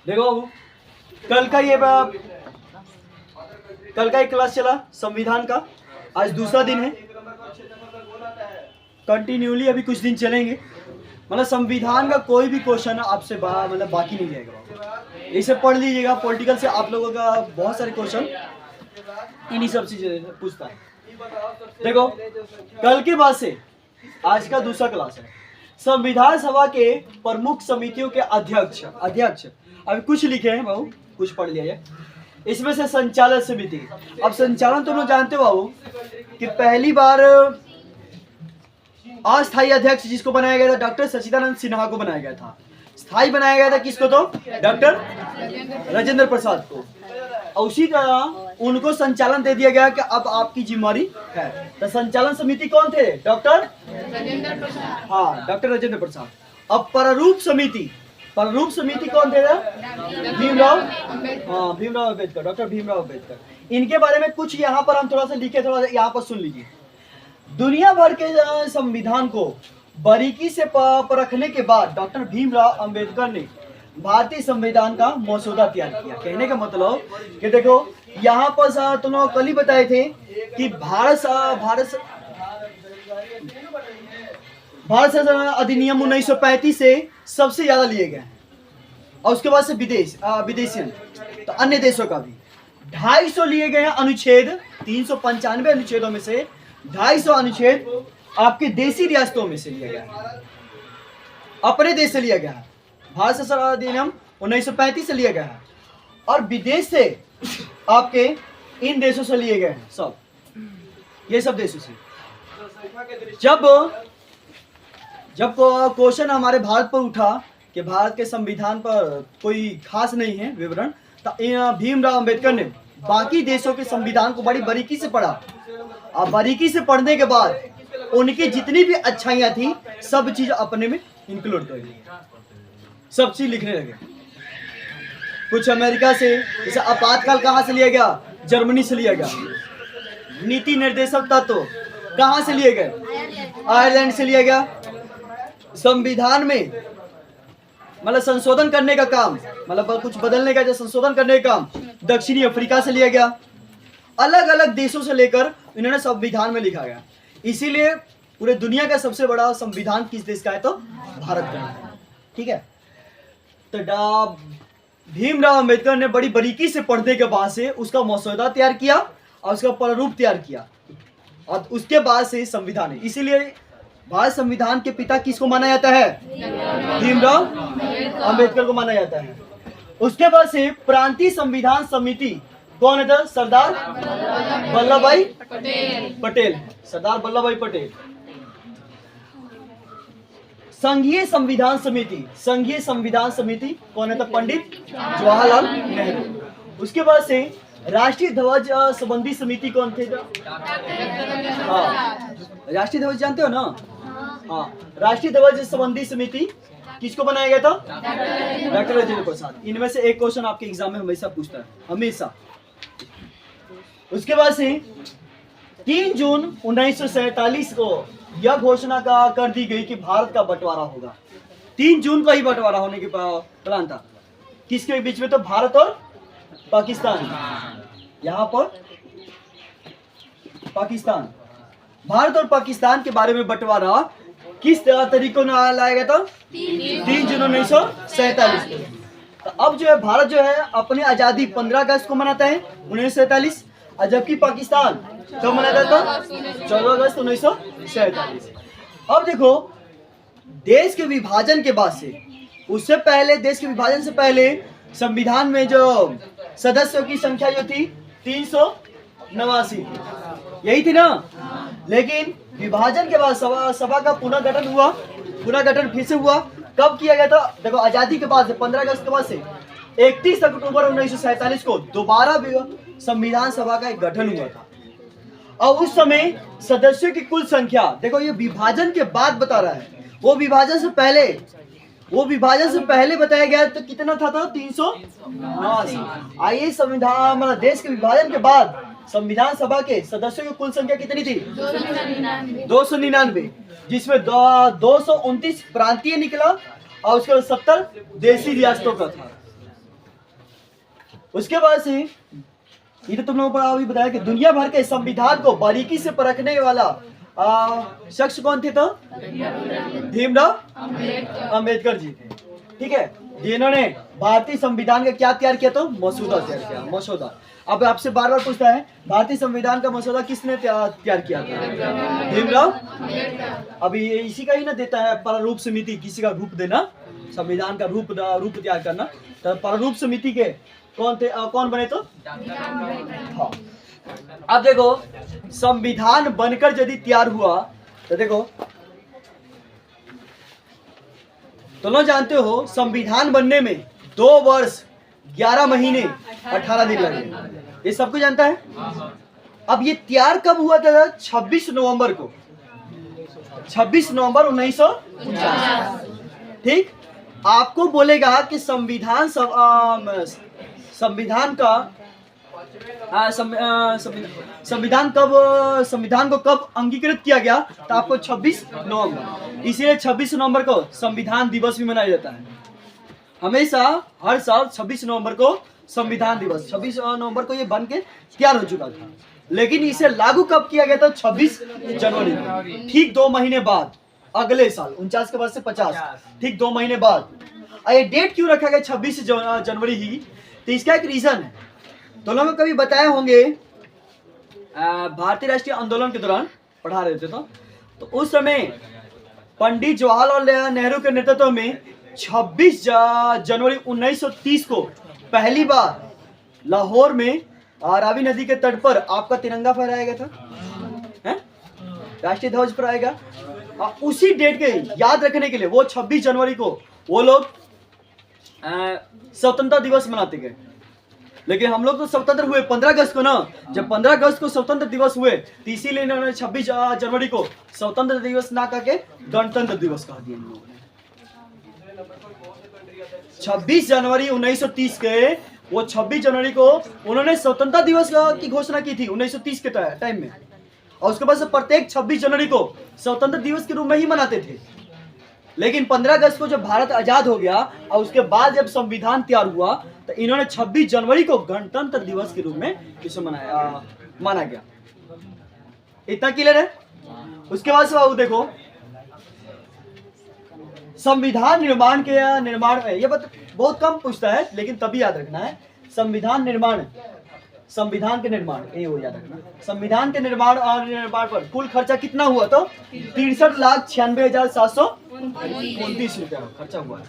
देखो बाबू, कल का एक क्लास चला संविधान का, आज दूसरा दिन है। कंटिन्यूली अभी कुछ दिन चलेंगे, मतलब संविधान का कोई भी क्वेश्चन आपसे मतलब बाकी नहीं जाएगा। इसे पढ़ लीजिएगा। पॉलिटिकल से आप लोगों का बहुत सारे क्वेश्चन इन्हीं सब चीजें पूछता है। देखो, कल के बाद से आज का दूसरा क्लास है। संविधान सभा के प्रमुख समितियों के अध्यक्ष अभी कुछ लिखे हैं बाबू, कुछ पढ़ लिया जाए। इसमें से संचालन समिति, अब संचालन तुम लोग जानते हो बाबू कि पहली बार अस्थायी अध्यक्ष जिसको बनाया गया था डॉक्टर सच्चिदानंद सिन्हा को बनाया गया था। स्थायी बनाया गया था किसको? तो डॉक्टर राजेंद्र प्रसाद को। और उसी तरह उनको संचालन दे दिया गया कि अब आपकी जिम्मेदारी है। तो संचालन समिति कौन थे? डॉक्टर राजेंद्र प्रसाद। हाँ, डॉक्टर राजेंद्र प्रसाद। अब प्रारूप समिति कौन थे? भीमराव अम्बेडकर, डॉक्टर भीमराव अम्बेडकर। इनके बारे में कुछ यहाँ पर हम थोड़ा सा लिखे, थोड़ा यहाँ पर सुन लीजिए। दुनिया भर के संविधान को बारीकी से परखने के बाद डॉक्टर भीमराव अंबेडकर ने भारतीय संविधान का मसौदा तैयार किया। कहने का मतलब कि देखो, यहाँ पर तुम लोग कल ही बताए थे कि भारत अधिनियम 1935 से सबसे ज्यादा लिए गए हैं, और उसके बाद से विदेशी तो अन्य देशों का भी 250 लिए गए हैं अनुच्छेद। 395 अनुच्छेदों में से 250 अनुच्छेद आपके देशी रियासतों में से लिया गया है, अपने देश से लिया गया है। भारत संविधान अधिनियम 1935 से लिया गया है, और विदेश से आपके इन देशों से लिए गए हैं, सब ये सब देशों से। जब क्वेश्चन हमारे भारत पर उठा कि भारत के संविधान पर कोई खास नहीं है विवरण, तो भीमराव अंबेडकर ने बाकी देशों के संविधान को बड़ी बारीकी से पढ़ा, और बारीकी से पढ़ने के बाद उनकी जितनी भी अच्छाइयां थी सब चीज अपने में इंक्लूड कर ली, सब चीज लिखने लगे। कुछ अमेरिका से, जैसे आपातकाल कहाँ से लिया गया? जर्मनी से लिया गया। नीति निर्देशक तत्व कहाँ से लिए गए? आयरलैंड से लिया गया। संविधान में मतलब संशोधन करने का काम, मतलब कुछ बदलने का, जो संशोधन करने का काम दक्षिणी अफ्रीका से लिया गया। अलग अलग देशों से लेकर इन्होंने संविधान में लिखा गया। इसीलिए पूरे दुनिया का सबसे बड़ा संविधान किस देश का है? तो भारत का है। ठीक है, तो भीमराव अंबेडकर ने बड़ी बारीकी से पढ़ने के बाद से उसका मसौदा तैयार किया और उसका प्रारूप तैयार किया, और उसके बाद से संविधान है। इसीलिए भारत संविधान के पिता किसको माना जाता है? भीमराव अंबेडकर को माना जाता है। उसके बाद से प्रांतीय संविधान समिति कौन है? सरदार वल्लभ भाई पटेल, सरदार वल्लभ भाई पटेल। संघीय संविधान समिति कौन है? पंडित जवाहरलाल नेहरू। उसके बाद से राष्ट्रीय ध्वज संबंधी समिति कौन थे? हाँ, राष्ट्रीय ध्वज जानते हो ना? हाँ, राष्ट्रीय ध्वज संबंधी समिति किसको बनाया गया था? डॉक्टर राजेंद्र प्रसाद। इनमें से एक क्वेश्चन आपके एग्जाम में हमेशा पूछता है, हमेशा। उसके बाद से 3 जून 1947 को यह घोषणा कर दी गई कि भारत का बंटवारा होगा। 3 जून को ही बंटवारा होने के प्लान था। किसके बीच में? तो भारत और पाकिस्तान। यहाँ पर पाकिस्तान, भारत और पाकिस्तान के बारे में बंटवारा किस तरीके से लाया गया था? 3 जून 1947 को। तो अब जो है भारत जो है अपनी आजादी 15 अगस्त को मनाता है 1947, और जबकि पाकिस्तान कब मनाता था? 14 अगस्त 1947। अब देखो, देश के विभाजन के बाद से, उससे पहले, देश के विभाजन से पहले संविधान में जो सदस्यों की संख्या जो थी 389 यही थी ना। लेकिन विभाजन के बाद सभा का पुनर्गठन फिर से हुआ। कब किया गया था? देखो, आजादी के बाद से 15 अगस्त के बाद से 31 अक्टूबर 1947 को दोबारा संविधान सभा का एक गठन हुआ था। और उस समय सदस्यों की कुल संख्या, देखो ये विभाजन के बाद बता रहा है, वो विभाजन से पहले बताया गया तो कितना था? तो 389। आइए, संविधान मतलब देश के विभाजन के बाद संविधान सभा के सदस्यों की कुल संख्या कितनी थी? 299, जिसमें 229 प्रांतीय निकला और उसके बाद 70 देसी रियासतों का था। उसके बाद से ये तो तुम लोगों को अभी बताया कि दुनिया भर के संविधान को बारीकी से परखने वाला शख्स कौन थे? तो भीमराव अंबेडकर जी थे। ठीक है, जिन्होंने भारतीय संविधान का क्या तैयार किया? तो मसौदा तैयार किया, मसौदा। अब आपसे बार बार पूछता है भारतीय संविधान का मसौदा किसने तैयार किया था? भीमराव। अभी इसी का ही ना देता है प्रारूप समिति, किसी का रूप देना, संविधान का रूप तैयार करना। तो प्रारूप समिति के कौन थे, कौन बने? तो हाँ। अब देखो संविधान बनकर यदि तैयार हुआ तो देखो तो लोग जानते हो संविधान बनने में 2 वर्ष 11 महीने 18 दिन लगे, ये सबको जानता है। अब ये तैयार कब हुआ था? 26 नवंबर को, 26 नवंबर 1949। ठीक, आपको बोलेगा कि संविधान संविधान को कब अंगीकृत किया गया? तो आपको 26 नवंबर, इसीलिए 26 नवंबर को संविधान दिवस भी मनाया जाता है। हमेशा हर साल 26 नवंबर को संविधान दिवस, 26 नवंबर को ये बन के तैयार हो चुका था। लेकिन इसे लागू कब किया गया था? 26 जनवरी को, ठीक 2 महीने बाद, अगले साल 49 के बाद से 50, ठीक 2 महीने बाद। ये डेट क्यों रखा गया 26 जनवरी ही? तो इसका एक रीजन है। तो लोगों को कभी बताए होंगे भारतीय राष्ट्रीय आंदोलन के दौरान पढ़ा रहे थे तो उस समय पंडित जवाहरलाल नेहरू के नेतृत्व में 26 जनवरी 1930 को पहली बार लाहौर में रावी नदी के तट पर आपका तिरंगा फहराया गया था, राष्ट्रीय ध्वज फहराया गया। उसी डेट के याद रखने के लिए वो 26 जनवरी को वो लोग स्वतंत्रता दिवस मनाते गए। लेकिन हम लोग तो स्वतंत्र हुए 15 अगस्त को ना। जब 15 अगस्त को स्वतंत्र दिवस हुए तो इसीलिए इन्होंने 26 जनवरी को स्वतंत्र दिवस ना करके गणतंत्र दिवस कह दिया। 26 जनवरी 1930 के वो 26 जनवरी को उन्होंने स्वतंत्रता दिवस की घोषणा की थी 1930 के टाइम में, और उसके बाद से प्रत्येक 26 जनवरी को स्वतंत्र दिवस के रूप में ही मनाते थे। लेकिन 15 अगस्त को जब भारत आजाद हो गया और उसके बाद जब संविधान तैयार हुआ तो इन्होंने 26 जनवरी को गणतंत्र दिवस के रूप में इसे माना गया। इतना क्लियर है? उसके बाद से देखो संविधान निर्माण में ये बहुत कम पूछता है, लेकिन तभी याद रखना है। संविधान के निर्माण ये हो याद रखना। संविधान के निर्माण पर कुल खर्चा कितना हुआ? तो 63,96,729 रुपया खर्चा हुआ।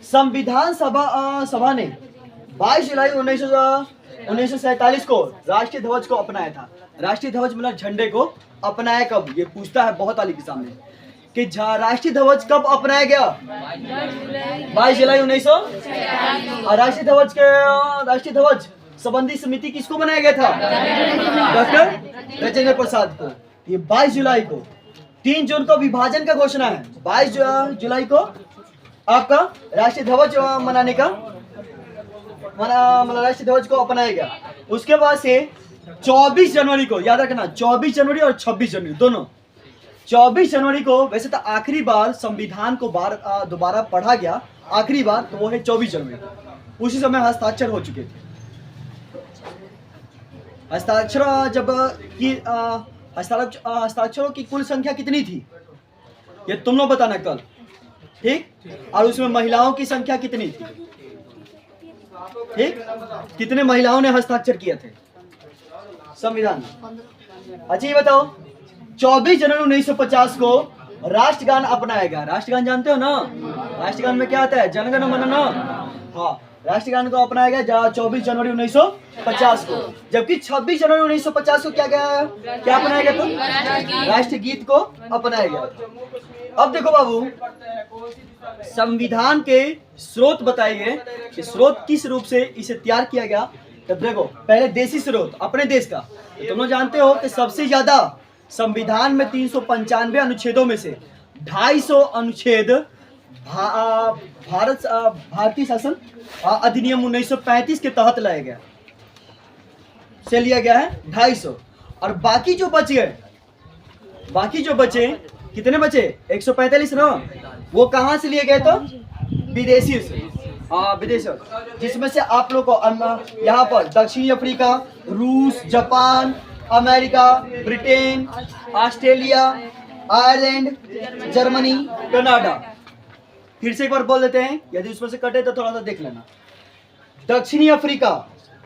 संविधान सभा ने 22 जुलाई 1947 को राष्ट्रीय ध्वज को अपनाया था। राष्ट्रीय ध्वज मतलब झंडे को अपनाया कब? ये पूछता है बहुत आली के सामने कि राष्ट्रीय ध्वज कब अपनाया गया? 22 जुलाई 1900। राष्ट्रीय ध्वज संबंधी समिति किसको बनाया गया था? डॉक्टर राजेंद्र प्रसाद को। ये 22 जुलाई को, 3 जून को विभाजन का घोषणा है। 22 जुलाई को आपका राष्ट्रीय ध्वज मनाने का राष्ट्रीय ध्वज को अपनाया गया। उसके बाद से 24 जनवरी को याद रखना, 24 जनवरी और 26 जनवरी दोनों। 24 जनवरी को वैसे तो आखिरी बार संविधान को दोबारा पढ़ा गया, आखिरी बार तो वो है 24 जनवरी। उसी समय हस्ताक्षर हो चुके थे। हस्ताक्षरों की कुल संख्या कितनी थी ये तुम लोग बताना कल, ठीक? और उसमें महिलाओं की संख्या कितनी थी, ठीक? कितने महिलाओं ने हस्ताक्षर किए थे संविधान? अच्छा ये बताओ 24 जनवरी 1950 को राष्ट्रगान अपनाया गया। राष्ट्रगान जानते हो ना? राष्ट्रगान में क्या आता है? जनगण मन ना। हाँ, राष्ट्रगान को अपनाया गया 24 जनवरी 1950 को। जबकि 26 जनवरी 1950 को क्या अपनाया गया? तो राष्ट्रगीत को अपनाया गया। अब देखो बाबू, संविधान के स्रोत बताइए कि स्रोत किस रूप से इसे तैयार किया गया। तब देखो पहले देसी स्रोत अपने देश का। तो तुम लोग जानते हो कि सबसे ज्यादा संविधान में 395 अनुच्छेदों में से 250 अनुच्छेद भारतीय शासन अधिनियम 1935 के तहत लाया गया लिया गया है 250। और बाकी जो बचे कितने बचे? 145 ना। वो कहाँ से लिए गए तो? विदेशी से। हाँ विदेशी, जिसमें से आप लोग को यहाँ पर दक्षिणी अफ्रीका, रूस, Japan, America, Britain, Australia, Ireland, Germany, Canada. फिर से एक बार बोल देते हैं, यदि उसमें से कटे तो थोड़ा सा देख लेना। दक्षिणी अफ्रीका,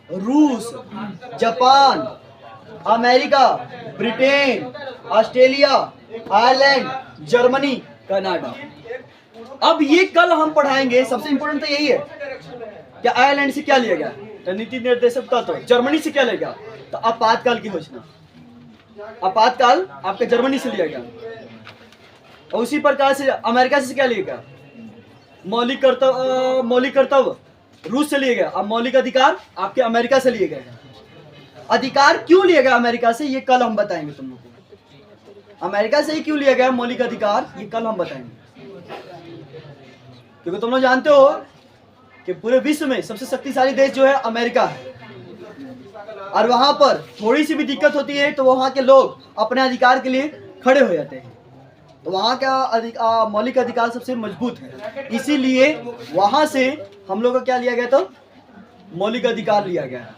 रूस, Japan, America, Britain, Australia, Ireland, Germany, Canada. अब ये कल हम पढ़ाएंगे। सबसे इंपॉर्टेंट तो यही है कि आयरलैंड से क्या लिया गया, तो नीति निर्देशक तत्व। जर्मनी से क्या लिया गया, तो आपातकाल की घोषणा। आपातकाल आपका जर्मनी से लिया गया। और उसी प्रकार से अमेरिका से क्या लिया गया, मौलिक कर्तव्य रूस से लिए गया। अब मौलिक अधिकार आपके अमेरिका से लिए गए। अधिकार क्यों लिया गया अमेरिका से, ये कल हम बताएंगे तुम लोग को। अमेरिका से ही क्यों लिया गया मौलिक अधिकार, ये कल हम बताएंगे। क्योंकि तुम लोग जानते हो कि पूरे विश्व में सबसे शक्तिशाली देश जो है अमेरिका है। और वहां पर थोड़ी सी भी दिक्कत होती है तो वहां के लोग अपने अधिकार के लिए खड़े हो जाते हैं। तो वहाँ का मौलिक अधिकार सबसे मजबूत है, इसीलिए वहां से हम लोग को क्या लिया गया, तो मौलिक अधिकार लिया गया।